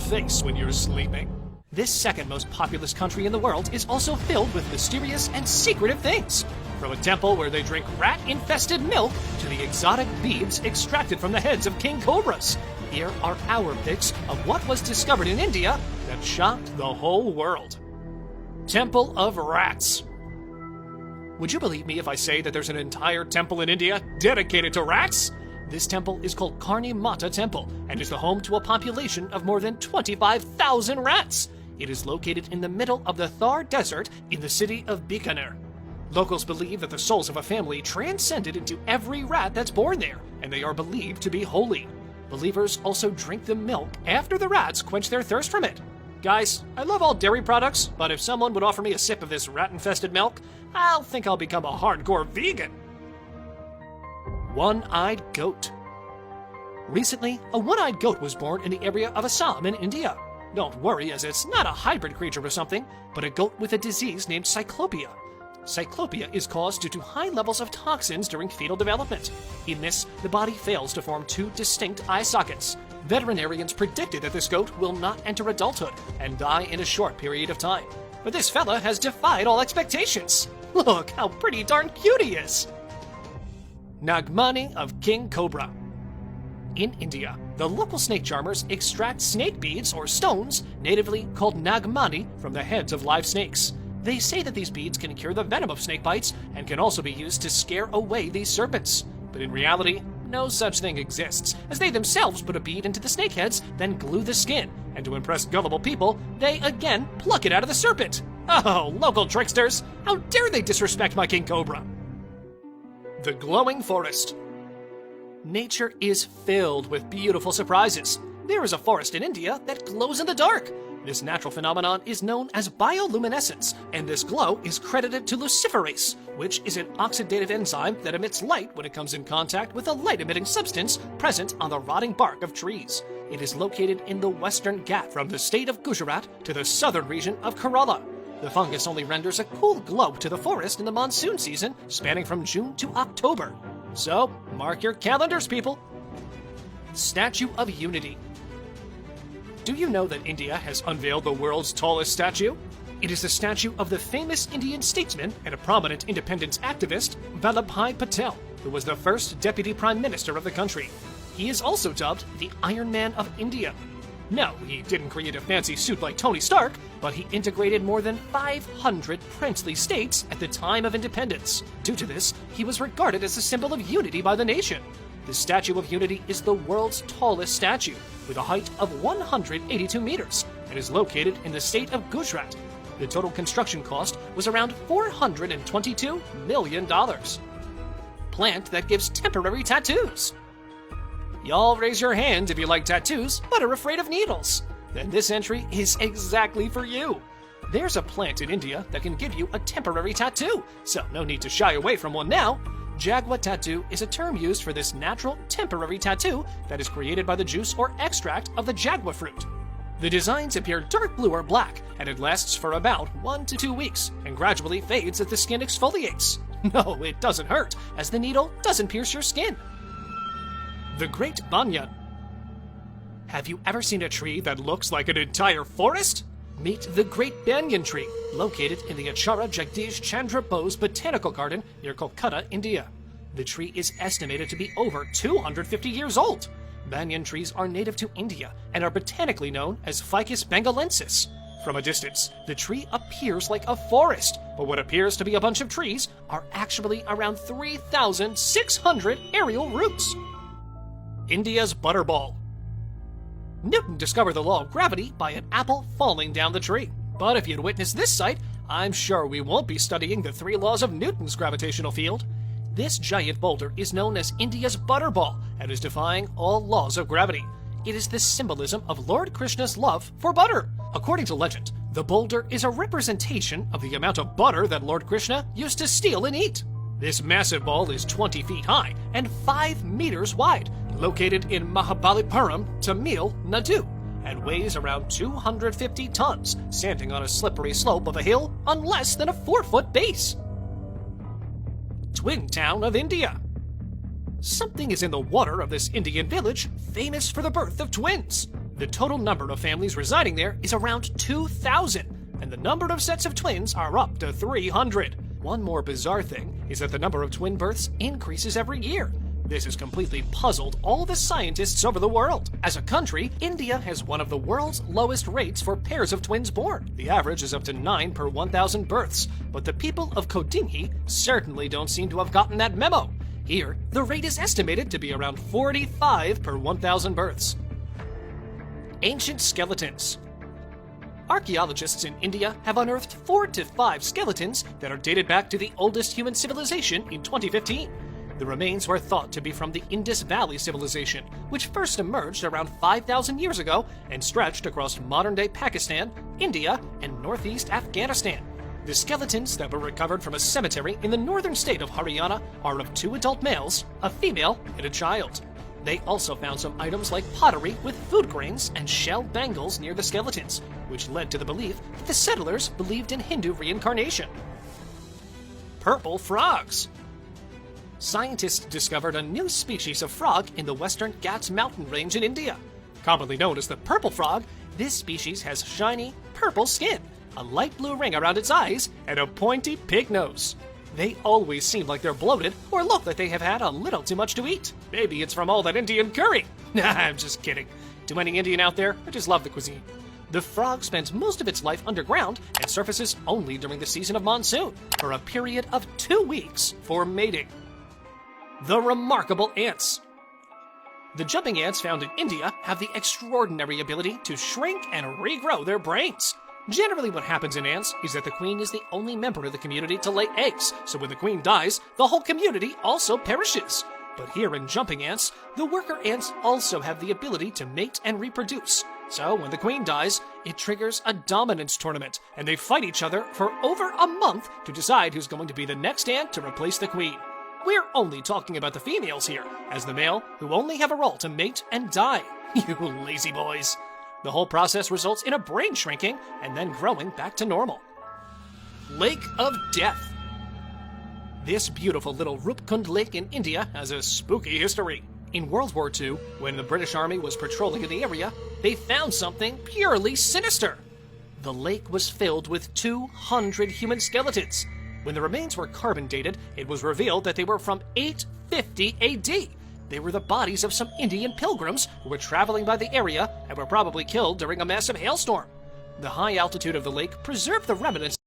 face when you're sleeping. This second most populous country in the world is also filled with mysterious and secretive things. From a temple where they drink rat-infested milk to the exotic beads extracted from the heads of king cobras. Here are our picks of what was discovered in India that shocked the whole world. Temple of Rats. Would you believe me if I say that there's an entire temple in India dedicated to rats? This temple is called Karni Mata Temple and is the home to a population of more than 25,000 rats. It is located in the middle of the Thar Desert in the city of Bikaner. Locals believe that the souls of a family transcended into every rat that's born there, and they are believed to be holy. Believers also drink the milk after the rats quench their thirst from it. Guys, I love all dairy products, but if someone would offer me a sip of this rat-infested milk, I'll think I'll become a hardcore vegan. One-eyed goat. Recently, a one-eyed goat was born in the area of Assam in India. Don't worry, as it's not a hybrid creature or something, but a goat with a disease named cyclopia. Cyclopia is caused due to high levels of toxins during fetal development. In this, the body fails to form two distinct eye sockets. Veterinarians predicted that this goat will not enter adulthood and die in a short period of time. But this fella has defied all expectations. Look how pretty darn cute he is! Nagmani of King Cobra. In India, the local snake charmers extract snake beads or stones, natively called nagmani, from the heads of live snakes. They say that these beads can cure the venom of snake bites and can also be used to scare away these serpents. But in reality, no such thing exists, as they themselves put a bead into the snake heads, then glue the skin, and to impress gullible people, they again pluck it out of the serpent. Oh, local tricksters! How dare they disrespect my King Cobra! The glowing forest. Nature is filled with beautiful surprises. There is a forest in India that glows in the dark. This natural phenomenon is known as bioluminescence, and this glow is credited to luciferase, which is an oxidative enzyme that emits light when it comes in contact with a light-emitting substance present on the rotting bark of trees. It is located in the Western Ghat from the state of Gujarat to the southern region of Kerala. The fungus only renders a cool glow to the forest in the monsoon season, spanning from June to October. So, mark your calendars, people! Statue of Unity. Do you know that India has unveiled the world's tallest statue? It is the statue of the famous Indian statesman and a prominent independence activist, Vallabhbhai Patel, who was the first deputy prime minister of the country. He is also dubbed the Iron Man of India. No, he didn't create a fancy suit like Tony Stark, but he integrated more than 500 princely states at the time of independence. Due to this, he was regarded as a symbol of unity by the nation. The Statue of Unity is the world's tallest statue, with a height of 182 meters, and is located in the state of Gujarat. The total construction cost was around $422 million. Plant that gives temporary tattoos. Y'all raise your hands if you like tattoos, but are afraid of needles. Then this entry is exactly for you. There's a plant in India that can give you a temporary tattoo, so no need to shy away from one now. Jagwa tattoo is a term used for this natural, temporary tattoo that is created by the juice or extract of the jagwa fruit. The designs appear dark blue or black, and it lasts for about 1 to 2 weeks, and gradually fades as the skin exfoliates. No, it doesn't hurt, as the needle doesn't pierce your skin. The Great Banyan. Have you ever seen a tree that looks like an entire forest? Meet the Great Banyan Tree, located in the Acharya Jagdish Chandra Bose Botanical Garden near Kolkata, India. The tree is estimated to be over 250 years old. Banyan trees are native to India and are botanically known as Ficus bengalensis. From a distance, the tree appears like a forest, but what appears to be a bunch of trees are actually around 3,600 aerial roots. India's Butterball. Newton discovered the law of gravity by an apple falling down the tree. But if you'd witnessed this sight, I'm sure we won't be studying the 3 laws of Newton's gravitational field. This giant boulder is known as India's Butterball and is defying all laws of gravity. It is the symbolism of Lord Krishna's love for butter. According to legend, the boulder is a representation of the amount of butter that Lord Krishna used to steal and eat. This massive ball is 20 feet high and 5 meters wide, located in Mahabalipuram, Tamil Nadu, and weighs around 250 tons, standing on a slippery slope of a hill on less than a 4-foot base. Twin Town of India. Something is in the water of this Indian village famous for the birth of twins. The total number of families residing there is around 2,000, and the number of sets of twins are up to 300. One more bizarre thing is that the number of twin births increases every year. This has completely puzzled all the scientists over the world. As a country, India has one of the world's lowest rates for pairs of twins born. The average is up to 9 per 1,000 births, but the people of Kodinhi certainly don't seem to have gotten that memo. Here, the rate is estimated to be around 45 per 1,000 births. Ancient skeletons. Archaeologists in India have unearthed 4 to 5 skeletons that are dated back to the oldest human civilization in 2015. The remains were thought to be from the Indus Valley civilization, which first emerged around 5,000 years ago and stretched across modern-day Pakistan, India, and northeast Afghanistan. The skeletons that were recovered from a cemetery in the northern state of Haryana are of 2 adult males, a female, and a child. They also found some items like pottery with food grains and shell bangles near the skeletons, which led to the belief that the settlers believed in Hindu reincarnation. Purple frogs. Scientists discovered a new species of frog in the western Ghats mountain range in India. Commonly known as the purple frog, this species has shiny, purple skin, a light blue ring around its eyes, and a pointy pig nose. They always seem like they're bloated or look like they have had a little too much to eat. Maybe it's from all that Indian curry. Nah, I'm just kidding. To any Indian out there, I just love the cuisine. The frog spends most of its life underground and surfaces only during the season of monsoon, for a period of 2 weeks for mating. The remarkable ants. The jumping ants found in India have the extraordinary ability to shrink and regrow their brains. Generally, what happens in ants is that the queen is the only member of the community to lay eggs, so when the queen dies, the whole community also perishes. But here in jumping ants, the worker ants also have the ability to mate and reproduce. So when the queen dies, it triggers a dominance tournament, and they fight each other for over a month to decide who's going to be the next ant to replace the queen. We're only talking about the females here, as the male, who only have a role to mate and die. You lazy boys. The whole process results in a brain shrinking and then growing back to normal. Lake of Death. This beautiful little Rupkund lake in India has a spooky history. In World War II, when the British Army was patrolling in the area, they found something purely sinister. The lake was filled with 200 human skeletons. When the remains were carbon dated, it was revealed that they were from 850 AD. They were the bodies of some Indian pilgrims who were traveling by the area and were probably killed during a massive hailstorm. The high altitude of the lake preserved the remnants